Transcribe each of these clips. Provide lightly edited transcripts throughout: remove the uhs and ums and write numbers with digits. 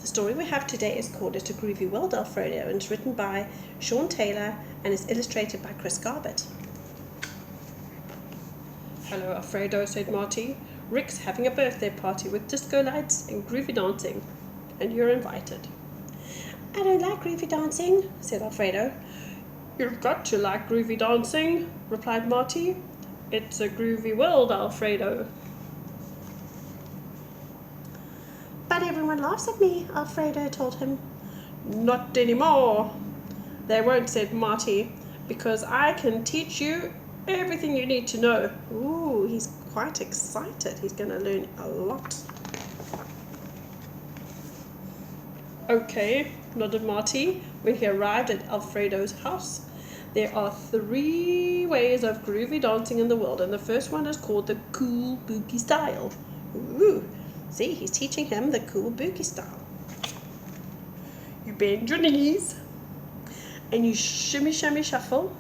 The story we have today is called It's a Groovy World, Alfredo, and it's written by Sean Taylor and is illustrated by Chris Garbutt. Hello, Alfredo, said Marty. Rick's having a birthday party with disco lights and groovy dancing, and you're invited. I don't like groovy dancing, said Alfredo. You've got to like groovy dancing, replied Marty. It's a groovy world, Alfredo. But everyone laughs at me, Alfredo told him. Not anymore. They won't, said Marty, because I can teach you everything you need to know. Ooh, he's quite excited. He's going to learn a lot. Okay, nodded Marty when he arrived at Alfredo's house. There are 3 ways of groovy dancing in the world, and the first one is called the cool boogie style. Ooh, see, he's teaching him the cool boogie style. You bend your knees, and you shimmy, shimmy, shuffle,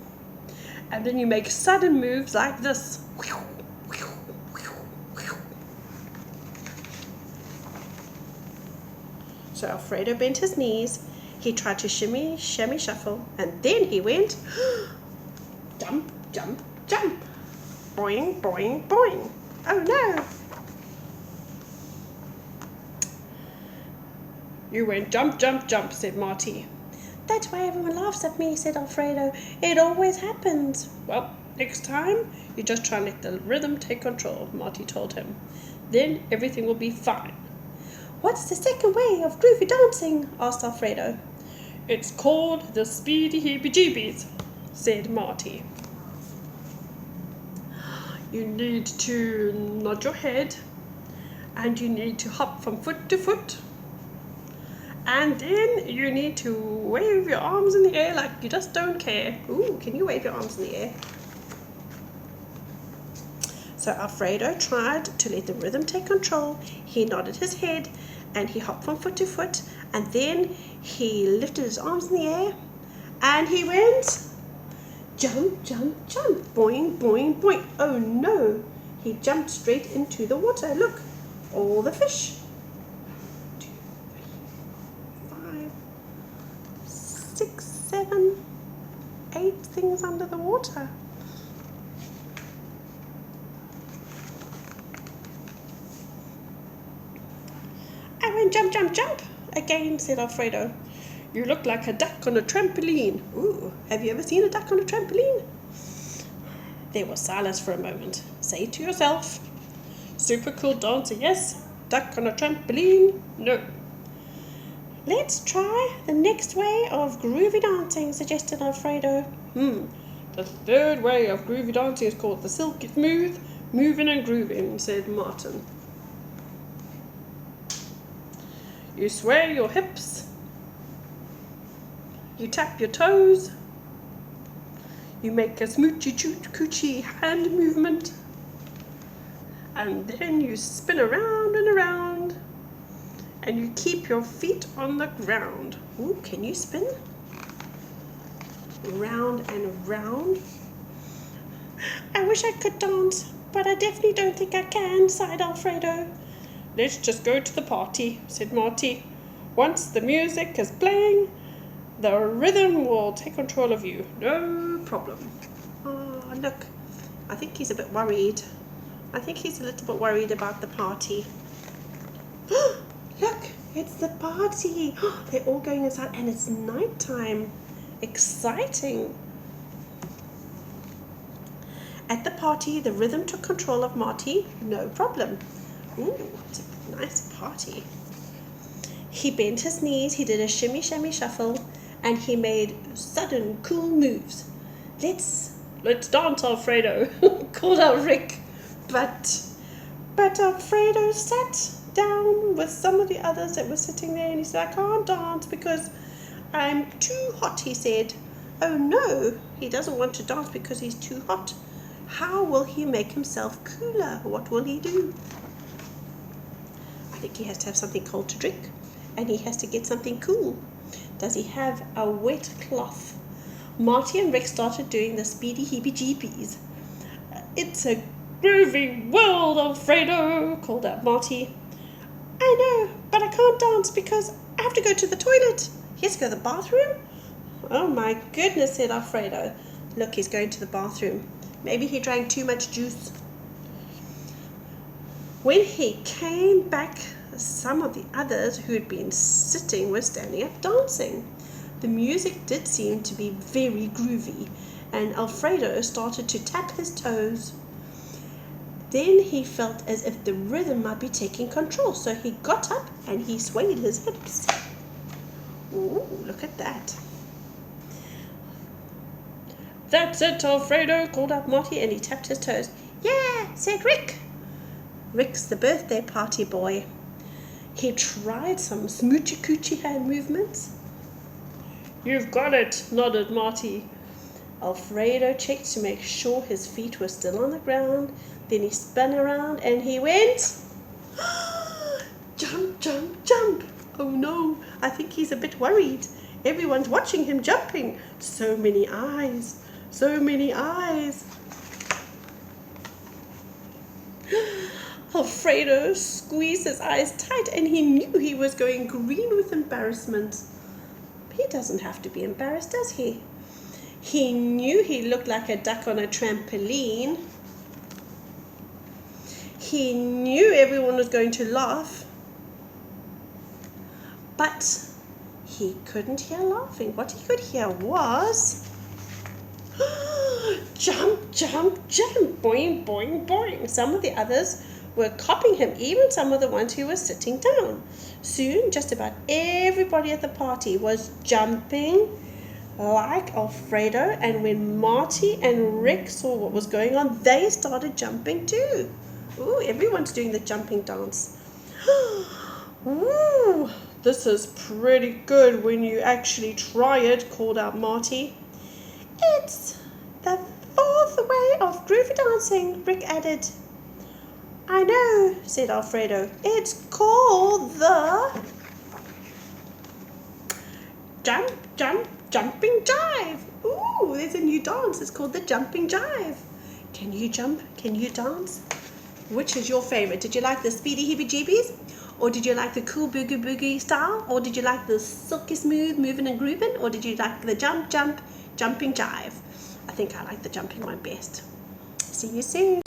and then you make sudden moves like this. So Alfredo bent his knees. He tried to shimmy, shimmy, shuffle, and then he went jump, jump, jump. Boing, boing, boing. Oh no! You went jump, jump, jump, said Marty. That's why everyone laughs at me, said Alfredo. It always happens. Well, next time, you just try and let the rhythm take control, Marty told him. Then everything will be fine. What's the second way of groovy dancing? Asked Alfredo. It's called the speedy heebie-jeebies, said Marty. You need to nod your head, and you need to hop from foot to foot, and then you need to wave your arms in the air like you just don't care. Ooh, can you wave your arms in the air? So Alfredo tried to let the rhythm take control. He nodded his head and he hopped from foot to foot, and then he lifted his arms in the air and he went jump, jump, jump, boing, boing, boing. Oh no, he jumped straight into the water. Look, all the fish. 2, 3, 5, 6, 7, 8 things under the water. I went jump, jump, jump again, said Alfredo. You look like a duck on a trampoline. Ooh, have you ever seen a duck on a trampoline? There was silence for a moment. Say to yourself, super cool dancer, yes. Duck on a trampoline, no. Let's try the next way of groovy dancing, suggested Alfredo. The third way of groovy dancing is called the silky smooth, moving and grooving, said Martin. You sway your hips, you tap your toes, you make a smoochy coochie hand movement, and then you spin around and around, and you keep your feet on the ground. Ooh, can you spin? Round and round. I wish I could dance, but I definitely don't think I can, sighed Alfredo. Let's just go to the party, said Marty. Once the music is playing, the rhythm will take control of you. No problem. Oh, look. I think he's a bit worried. I think he's a little bit worried about the party. Look, it's the party. They're all going inside and it's nighttime. Exciting. At the party, the rhythm took control of Marty. No problem. Ooh, it's a nice party. He bent his knees, he did a shimmy, shimmy, shuffle, and he made sudden, cool moves. Let's dance, Alfredo, called out Rick. But Alfredo sat down with some of the others that were sitting there, and he said, I can't dance because I'm too hot, he said. Oh no, he doesn't want to dance because he's too hot. How will he make himself cooler? What will he do? I think he has to have something cold to drink, and he has to get something cool. Does he have a wet cloth? Marty and Rick started doing the speedy heebie-jeebies. It's a groovy world, Alfredo, called out Marty. I know, but I can't dance because I have to go to the toilet. He has to go to the bathroom? Oh my goodness, said Alfredo. Look, he's going to the bathroom. Maybe he drank too much juice. When he came back, some of the others who had been sitting were standing up dancing. The music did seem to be very groovy, and Alfredo started to tap his toes. Then he felt as if the rhythm might be taking control, so he got up and he swayed his hips. Ooh, look at that. That's it, Alfredo, called out Marty, and he tapped his toes. Yeah, said Rick. Rick's the birthday party boy. He tried some smoochy coochie hand movements. You've got it, nodded Marty. Alfredo checked to make sure his feet were still on the ground. Then he spun around and he went. Jump, jump, jump. Oh no, I think he's a bit worried. Everyone's watching him jumping. So many eyes, so many eyes. Alfredo squeezed his eyes tight and he knew he was going green with embarrassment. He doesn't have to be embarrassed, does he? He knew he looked like a duck on a trampoline. He knew everyone was going to laugh. But he couldn't hear laughing. What he could hear was jump, jump, jump, boing, boing, boing. Some of the others were copying him, even some of the ones who were sitting down. Soon, just about everybody at the party was jumping like Alfredo, and when Marty and Rick saw what was going on, they started jumping too. Ooh, everyone's doing the jumping dance. Ooh, this is pretty good when you actually try it, called out Marty. It's the fourth way of groovy dancing, Rick added. I know, said Alfredo. It's called the jump, jump, jumping jive. Ooh, there's a new dance. It's called the jumping jive. Can you jump? Can you dance? Which is your favorite? Did you like the speedy heebie-jeebies? Or did you like the cool boogie boogie style? Or did you like the silky smooth moving and grooving? Or did you like the jump, jump, jumping jive? I think I like the jumping one best. See you soon.